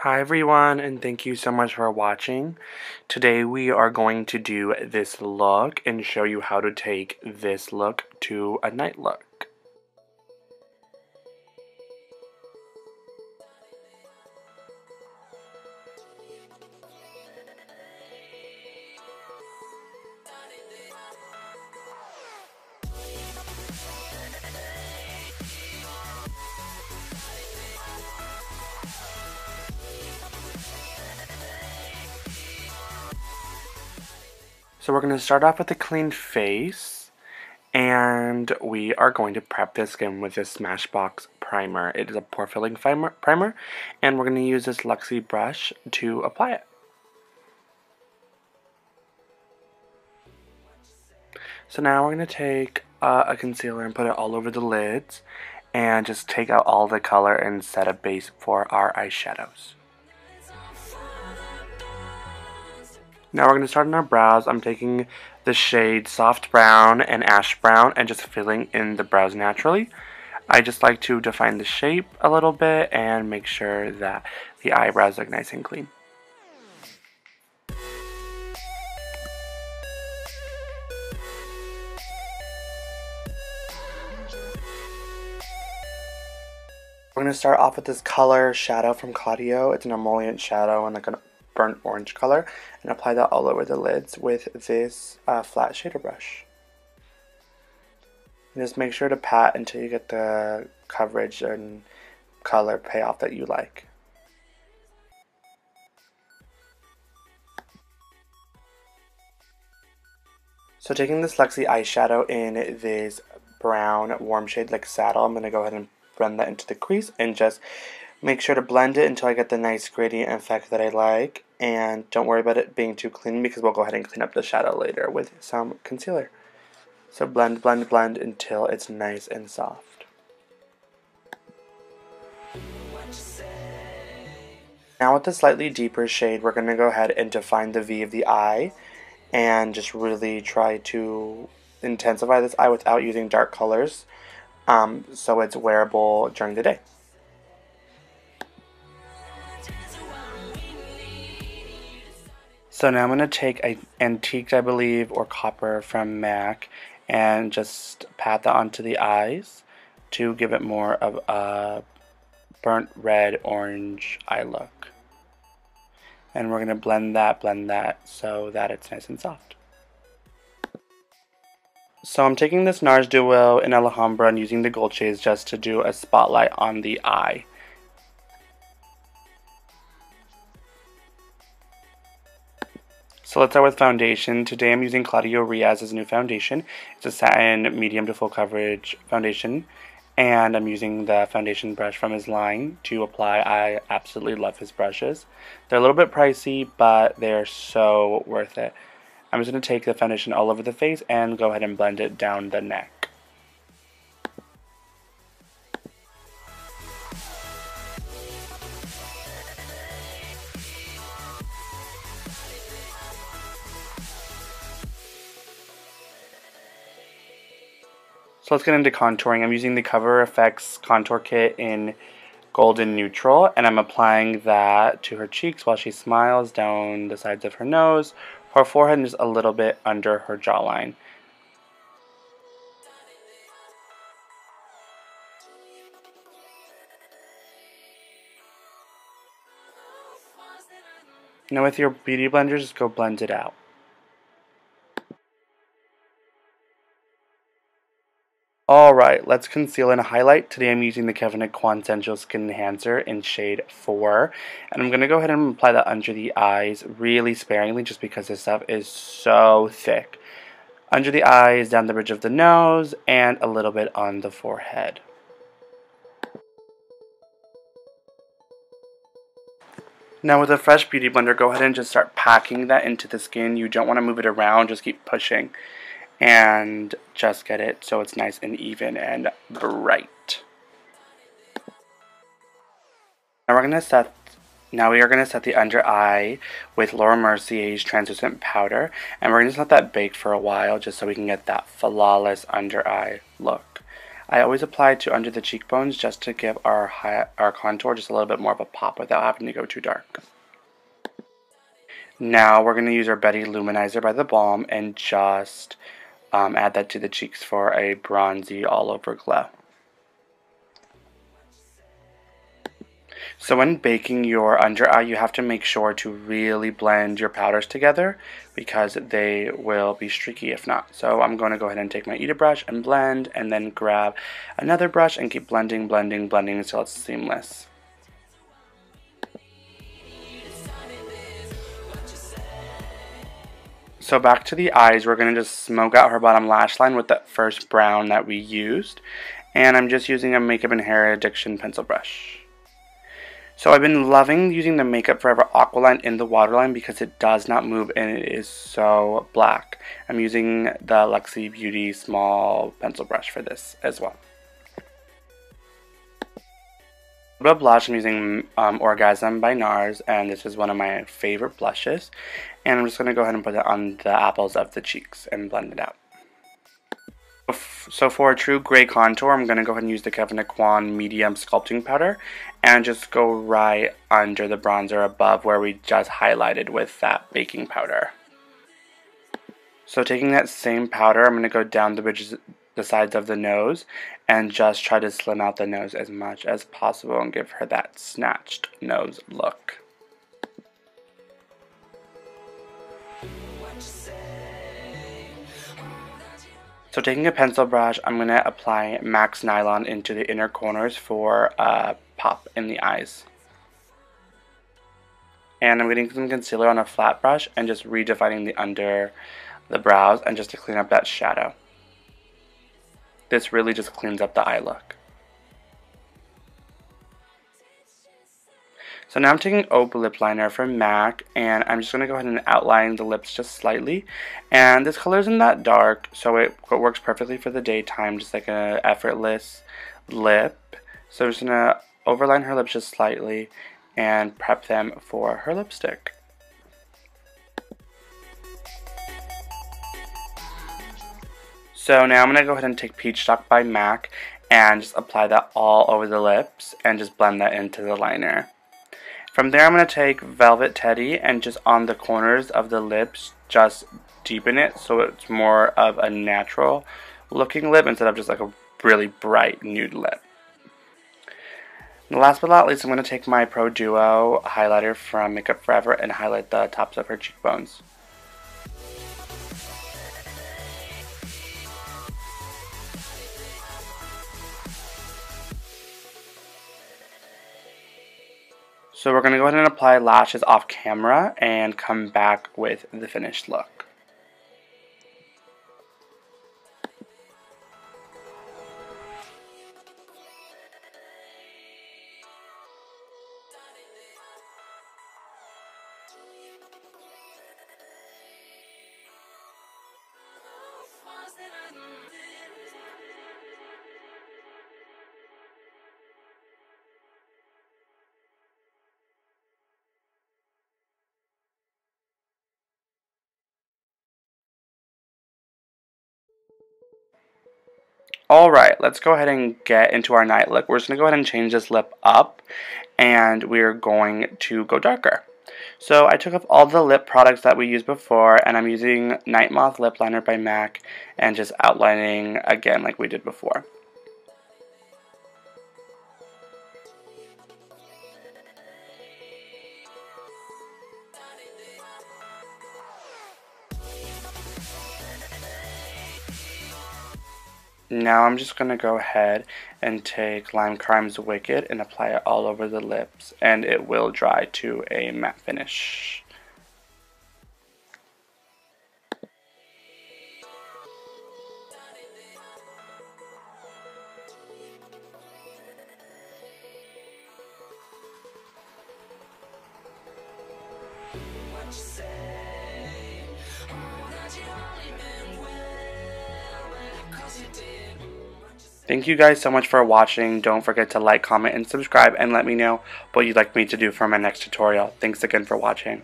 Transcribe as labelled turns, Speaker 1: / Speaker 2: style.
Speaker 1: Hi everyone, and thank you so much for watching. Today we are going to do this look and show you how to take this look to a night look. So we're going to start off with a clean face, and we are going to prep the skin with this Smashbox primer. It is a pore filling primer, and we're going to use this Luxie brush to apply it. So now we're going to take a concealer and put it all over the lids, and just take out all the color and set a base for our eyeshadows. Now we're going to start on our brows. I'm taking the shade Soft Brown and Ash Brown and just filling in the brows naturally. I just like to define the shape a little bit and make sure that the eyebrows look nice and clean. We're going to start off with this color shadow from Claudio. It's an emollient shadow and like a burnt orange color, and apply that all over the lids with this flat shader brush. And just make sure to pat until you get the coverage and color payoff that you like. So taking this Luxie eyeshadow in this brown warm shade like Saddle, I'm going to go ahead and blend that into the crease and just make sure to blend it until I get the nice gradient effect that I like, and don't worry about it being too clean because we'll go ahead and clean up the shadow later with some concealer. So blend, blend, blend until it's nice and soft. Now with the slightly deeper shade, we're going to go ahead and define the V of the eye and just really try to intensify this eye without using dark colors, so it's wearable during the day. So now I'm going to take an Antique, I believe, or Copper from MAC and just pat that onto the eyes to give it more of a burnt red orange eye look. And we're going to blend that so that it's nice and soft. So I'm taking this NARS Duo in Alhambra and using the gold shades just to do a spotlight on the eye. So let's start with foundation. Today I'm using Claudio Riaz's new foundation. It's a satin medium to full coverage foundation, and I'm using the foundation brush from his line to apply. I absolutely love his brushes. They're a little bit pricey, but they're so worth it. I'm just going to take the foundation all over the face and go ahead and blend it down the neck. So let's get into contouring. I'm using the Cover FX contour kit in Golden Neutral, and I'm applying that to her cheeks while she smiles, down the sides of her nose, her forehead, and just a little bit under her jawline. Now with your beauty blender, just go blend it out. Alright, let's conceal and highlight. Today I'm using the Kevyn Aucoin Sensual Skin Enhancer in shade 4. And I'm going to go ahead and apply that under the eyes really sparingly just because this stuff is so thick. Under the eyes, down the bridge of the nose, and a little bit on the forehead. Now with a fresh beauty blender, go ahead and just start packing that into the skin. You don't want to move it around, just keep pushing. And just get it so it's nice and even and bright. Now we are going to set the under eye with Laura Mercier's translucent powder, and we're going to let that bake for a while just so we can get that flawless under eye look. I always apply to under the cheekbones just to give our contour just a little bit more of a pop without having to go too dark. Now we're going to use our Betty Luminizer by The Balm and just add that to the cheeks for a bronzy all over glow. So when baking your under eye, you have to make sure to really blend your powders together because they will be streaky if not. So I'm going to go ahead and take my Eda brush and blend, and then grab another brush and keep blending, blending, blending until it's seamless. So back to the eyes, we're going to just smoke out her bottom lash line with that first brown that we used. And I'm just using a Makeup and Hair Addiction pencil brush. So I've been loving using the Makeup Forever Aqualine in the waterline because it does not move and it is so black. I'm using the Luxie Beauty small pencil brush for this as well. For blush, I'm using Orgasm by NARS, and this is one of my favorite blushes. And I'm just going to go ahead and put it on the apples of the cheeks and blend it out. So for a true gray contour, I'm going to go ahead and use the Kevyn Aucoin Medium Sculpting Powder and just go right under the bronzer above where we just highlighted with that baking powder. So taking that same powder, I'm going to go down the sides of the nose and just try to slim out the nose as much as possible and give her that snatched nose look. So taking a pencil brush, I'm going to apply Max Nylon into the inner corners for a pop in the eyes. And I'm getting some concealer on a flat brush and just redefining the under the brows and just to clean up that shadow. This really just cleans up the eye look. So now I'm taking Aube Lip Liner from MAC, and I'm just going to go ahead and outline the lips just slightly. And this color isn't that dark, so it works perfectly for the daytime, just like an effortless lip. So I'm just going to overline her lips just slightly and prep them for her lipstick. So now I'm going to go ahead and take Peach Stock by MAC and just apply that all over the lips and just blend that into the liner. From there, I'm going to take Velvet Teddy and just on the corners of the lips, just deepen it so it's more of a natural looking lip instead of just like a really bright nude lip. And last but not least, I'm going to take my Pro Duo highlighter from Makeup Forever and highlight the tops of her cheekbones. So we're going to go ahead and apply lashes off camera and come back with the finished look. Alright, let's go ahead and get into our night look. We're just going to go ahead and change this lip up, and we're going to go darker. So I took off all the lip products that we used before, and I'm using Night Moth Lip Liner by MAC, and just outlining again like we did before. Now I'm just going to go ahead and take Lime Crime's Wicked and apply it all over the lips, and it will dry to a matte finish. Thank you guys so much for watching. Don't forget to like, comment, and subscribe, and let me know what you'd like me to do for my next tutorial. Thanks again for watching.